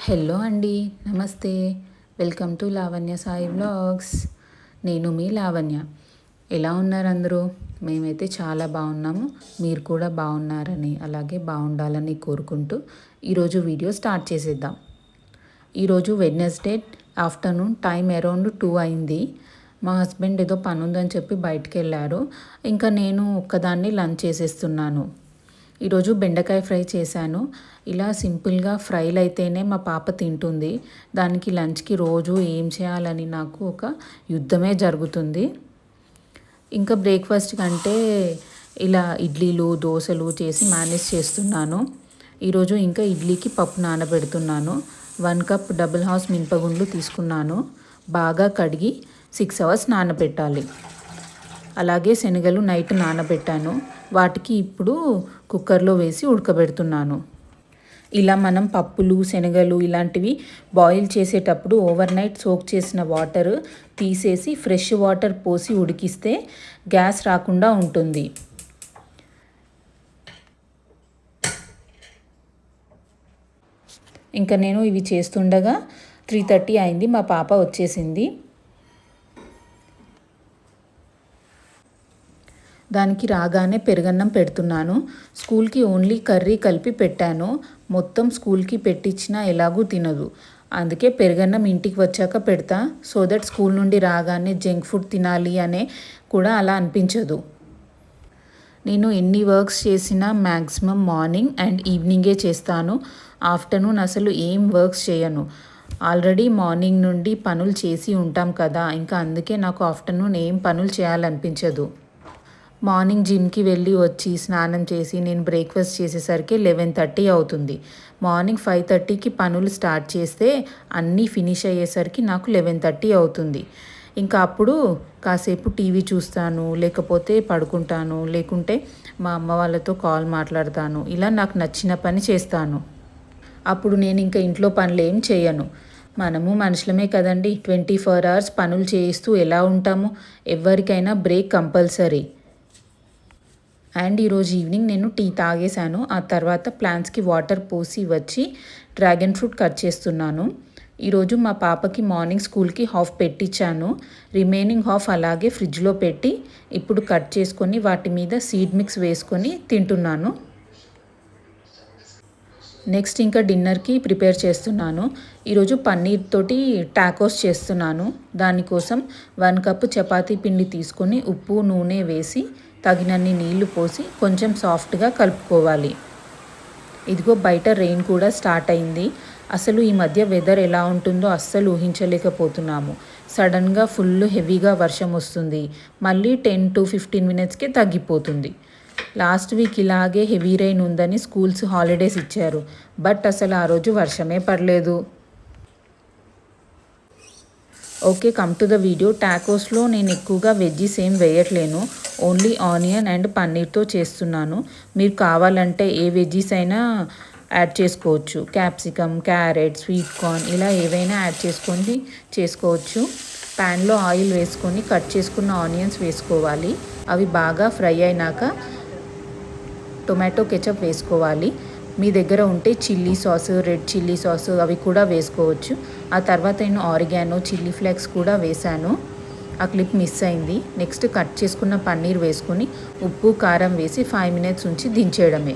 Hello అండి, నమస్తే. Welcome to Lavanya Sai vlogs. నేను మీ లావణ్య. ఎలా ఉన్నారు అందరూ? మేమైతే చాలా బాగున్నాము. మీరు కూడా బాగున్నారని అలాగే బాగుండాలని కోరుకుంటూ ఈరోజు వీడియో స్టార్ట్ చేసేద్దాం. ఈరోజు వెడ్నెస్డే ఆఫ్టర్నూన్, టైం అరౌండ్ 2 అయింది. మా హస్బెండ్ ఏదో పని ఉందని చెప్పి బయటికి వెళ్ళారు. ఇంకా నేను ఒక్కదాన్ని లంచ్ చేసేస్తున్నాను. ఈరోజు బెండకాయ ఫ్రై చేశాను. ఇలా సింపుల్గా ఫ్రైలు అయితేనే మా పాప తింటుంది. దానికి లంచ్కి రోజు ఏం చేయాలని నాకు ఒక యుద్ధమే జరుగుతుంది. ఇంకా బ్రేక్ఫాస్ట్ కంటే ఇలా ఇడ్లీలు, దోశలు చేసి మేనేజ్ చేస్తున్నాను. ఈరోజు ఇంకా ఇడ్లీకి పప్పు నానబెడుతున్నాను. 1 కప్ డబుల్ హార్స్ మినపగుండ్లు తీసుకున్నాను. బాగా కడిగి 6 అవర్స్ నానబెట్టాలి. అలాగే శనగలు నైట్ నానబెట్టాను. వాటికి ఇప్పుడు కుక్కర్లో వేసి ఉడకబెడుతున్నాను. ఇలా మనం పప్పులు, శనగలు ఇలాంటివి బాయిల్ చేసేటప్పుడు ఓవర్ నైట్ సోక్ చేసిన వాటర్ తీసేసి ఫ్రెష్ వాటర్ పోసి ఉడికిస్తే గ్యాస్ రాకుండా ఉంటుంది. ఇంకా నేను ఇవి చేస్తుండగా 3:30 అయింది. మా పాప వచ్చేసింది. దానికి రాగానే పెరుగన్నం పెడుతున్నాను. స్కూల్కి ఓన్లీ కర్రీ కలిపి పెట్టాను. మొత్తం స్కూల్కి పెట్టించినా ఎలాగూ తినదు. అందుకే పెరుగన్నం ఇంటికి వచ్చాక పెడతా. సో దట్ స్కూల్ నుండి రాగానే జంక్ ఫుడ్ తినాలి అనే కూడా అలా అనిపించదు. నేను ఎన్ని వర్క్స్ చేసినా మ్యాక్సిమం మార్నింగ్ అండ్ ఈవినింగే చేస్తాను. ఆఫ్టర్నూన్ అసలు ఏం వర్క్స్ చేయను. ఆల్రెడీ మార్నింగ్ నుండి పనులు చేసి ఉంటాం కదా, ఇంకా అందుకే నాకు ఆఫ్టర్నూన్ ఏం పనులు చేయాలనిపించదు. మార్నింగ్ జిమ్కి వెళ్ళి వచ్చి స్నానం చేసి నేను బ్రేక్ఫాస్ట్ చేసేసరికి 11:30 అవుతుంది. మార్నింగ్ 5:30కి పనులు స్టార్ట్ చేస్తే అన్నీ ఫినిష్ అయ్యేసరికి నాకు 11:30 అవుతుంది. ఇంకా అప్పుడు కాసేపు టీవీ చూస్తాను, లేకపోతే పడుకుంటాను, లేకుంటే మా అమ్మ వాళ్ళతో కాల్ మాట్లాడతాను. ఇలా నాకు నచ్చిన పని చేస్తాను. అప్పుడు నేను ఇంకా ఇంట్లో పనులు ఏం చేయను. మనము మనుషులమే కదండి, 24 అవర్స్ పనులు చేయిస్తూ ఎలా ఉంటాము? ఎవరికైనా బ్రేక్ కంపల్సరీ. అండ్ ఈరోజు ఈవినింగ్ నేను టీ తాగేశాను. ఆ తర్వాత ప్లాంట్స్కి వాటర్ పోసి వచ్చి డ్రాగన్ ఫ్రూట్ కట్ చేస్తున్నాను. ఈరోజు మా పాపకి మార్నింగ్ స్కూల్కి హాఫ్ పెట్టించాను. రిమైనింగ్ హాఫ్ అలాగే ఫ్రిడ్జ్లో పెట్టి ఇప్పుడు కట్ చేసుకొని వాటి మీద సీడ్ మిక్స్ వేసుకొని తింటున్నాను. నెక్స్ట్ ఇంకా డిన్నర్కి ప్రిపేర్ చేస్తున్నాను. ఈరోజు పన్నీర్ తోటి టాకోస్ చేస్తున్నాను. దానికోసం 1 కప్పు చపాతీ పిండి తీసుకొని ఉప్పు, నూనె వేసి తగినన్ని నీళ్లు పోసి కొంచెం సాఫ్ట్గా కలుపుకోవాలి. ఇదిగో బయట రెయిన్ కూడా స్టార్ట్ అయింది. అసలు ఈ మధ్య వెదర్ ఎలా ఉంటుందో అస్సలు ఊహించలేకపోతున్నాము. సడన్గా ఫుల్ హెవీగా వర్షం వస్తుంది. మళ్ళీ 10 to 15 మినిట్స్కే తగ్గిపోతుంది. లాస్ట్ వీక్ ఇలాగే హెవీ రెయిన్ ఉందని స్కూల్స్ హాలిడేస్ ఇచ్చారు. బట్ అసలు ఆ రోజు వర్షమే పడలేదు. Okay, come to the video. టాకోస్లో నేను ఎక్కువగా వెజ్జీస్ ఏం వేయట్లేను. ఓన్లీ ఆనియన్ అండ్ పన్నీర్తో చేస్తున్నాను. మీరు కావాలంటే ఏ వెజ్జీస్ అయినా యాడ్ చేసుకోవచ్చు. క్యాప్సికమ్, క్యారెట్, స్వీట్ కార్న్ ఇలా ఏవైనా యాడ్ చేసుకొని చేసుకోవచ్చు. ప్యాన్లో ఆయిల్ వేసుకొని కట్ చేసుకున్న ఆనియన్స్ వేసుకోవాలి. అవి బాగా ఫ్రై అయినాక టొమాటో కెచప్ వేసుకోవాలి. మీ దగ్గర ఉంటే chilli sauce, red chilli sauce అవి కూడా వేసుకోవచ్చు. ఆ తర్వాత నేను ఆరిగానో, చిల్లీ ఫ్లేక్స్ కూడా వేశాను. ఆ క్లిప్ మిస్ అయింది. నెక్స్ట్ కట్ చేసుకున్న పన్నీర్ వేసుకొని ఉప్పు, కారం వేసి 5 మినిట్స్ ఉంచి దించేయడమే.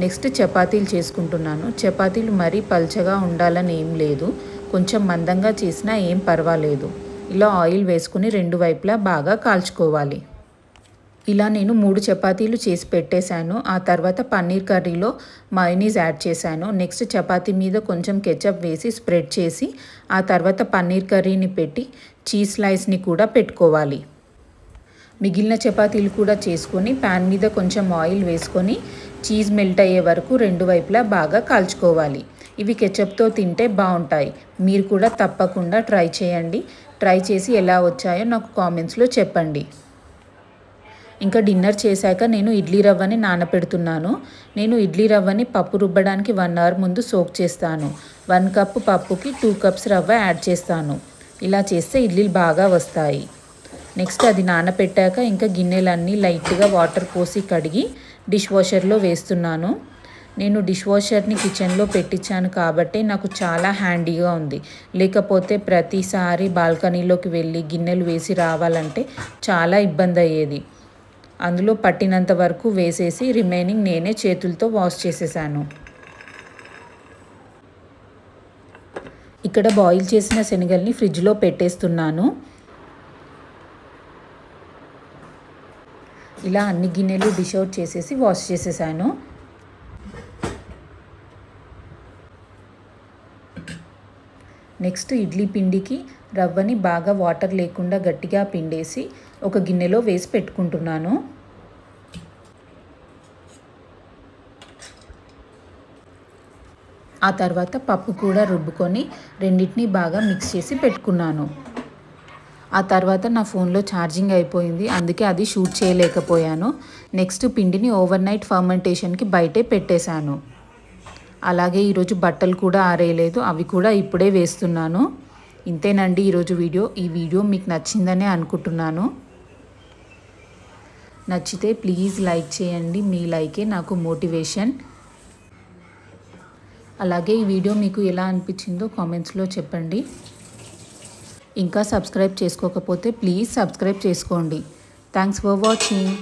నెక్స్ట్ చపాతీలు చేసుకుంటున్నాను. చపాతీలు మరీ పల్చగా ఉండాలని ఏం లేదు, కొంచెం మందంగా చేసినా ఏం పర్వాలేదు. ఇలా ఆయిల్ వేసుకుని 2 వైపులా బాగా కాల్చుకోవాలి. ఇలా నేను 3 చపాతీలు చేసి పెట్టేశాను. ఆ తర్వాత పన్నీర్ కర్రీలో మయోనీస్ యాడ్ చేశాను. నెక్స్ట్ చపాతీ మీద కొంచెం కెచప్ వేసి స్ప్రెడ్ చేసి ఆ తర్వాత పన్నీర్ కర్రీని పెట్టి చీజ్ స్లైస్ని కూడా పెట్టుకోవాలి. మిగిలిన చపాతీలు కూడా చేసుకొని ప్యాన్ మీద కొంచెం ఆయిల్ వేసుకొని చీజ్ మెల్ట్ అయ్యే వరకు 2 వైపులా బాగా కాల్చుకోవాలి. ఇవి కెచప్తో తింటే బాగుంటాయి. మీరు కూడా తప్పకుండా ట్రై చేయండి. ట్రై చేసి ఎలా వచ్చాయో నాకు కామెంట్స్లో చెప్పండి. ఇంకా డిన్నర్ చేశాక నేను ఇడ్లీ రవ్వని నానపెడుతున్నాను. నేను ఇడ్లీ రవ్వని పప్పు రుబ్బడానికి 1 అవర్ ముందు సోక్ చేస్తాను. 1 కప్పు పప్పుకి 2 కప్స్ రవ్వ యాడ్ చేస్తాను. ఇలా చేస్తే ఇడ్లీలు బాగా వస్తాయి. నెక్స్ట్ అది నానపెట్టాక ఇంకా గిన్నెలన్నీ లైట్గా వాటర్ పోసి కడిగి డిష్ వాషర్లో వేస్తున్నాను. నేను డిష్ వాషర్ని కిచెన్లో పెట్టించాను కాబట్టి నాకు చాలా హ్యాండీగా ఉంది. లేకపోతే ప్రతిసారి బాల్కనీలోకి వెళ్ళి గిన్నెలు వేసి రావాలంటే చాలా ఇబ్బంది అయ్యేది. అందులో పట్టినంత వరకు వేసేసి రిమైనింగ్ నేనే చేతులతో వాష్ చేసేసాను. ఇక్కడ బాయిల్ చేసిన శనగల్ని ఫ్రిడ్జ్లో పెట్టేస్తున్నాను. ఇలా అన్ని గిన్నెలు డిష్ అవుట్ చేసేసి వాష్ చేసేసాను. నెక్స్ట్ ఇడ్లీ పిండికి రవ్వని బాగా వాటర్ లేకుండా గట్టిగా పిండేసి ఒక గిన్నెలో వేసి పెట్టుకుంటున్నాను. ఆ తర్వాత పప్పు కూడా రుబ్బుకొని రెండింటిని బాగా మిక్స్ చేసి పెట్టుకున్నాను. ఆ తర్వాత నా ఫోన్లో ఛార్జింగ్ అయిపోయింది, అందుకే అది షూట్ చేయలేకపోయాను. నెక్స్ట్ పిండిని ఓవర్ నైట్ ఫర్మెంటేషన్కి బయటే పెట్టేశాను. అలాగే ఈరోజు బట్టలు కూడా ఆరేయలేదు, అవి కూడా ఇప్పుడే వేస్తున్నాను. ఇంతేనండి ఈరోజు వీడియో. ఈ వీడియో మీకు నచ్చిందనే అనుకుంటున్నాను. నచ్చితే ప్లీజ్ లైక్ చేయండి, మీ లైకే నాకు మోటివేషన్. అలాగే ఈ వీడియో మీకు ఎలా అనిపించిందో కామెంట్స్లో చెప్పండి. ఇంకా సబ్స్క్రైబ్ చేసుకోకపోతే ప్లీజ్ సబ్స్క్రైబ్ చేసుకోండి. Thanks for watching.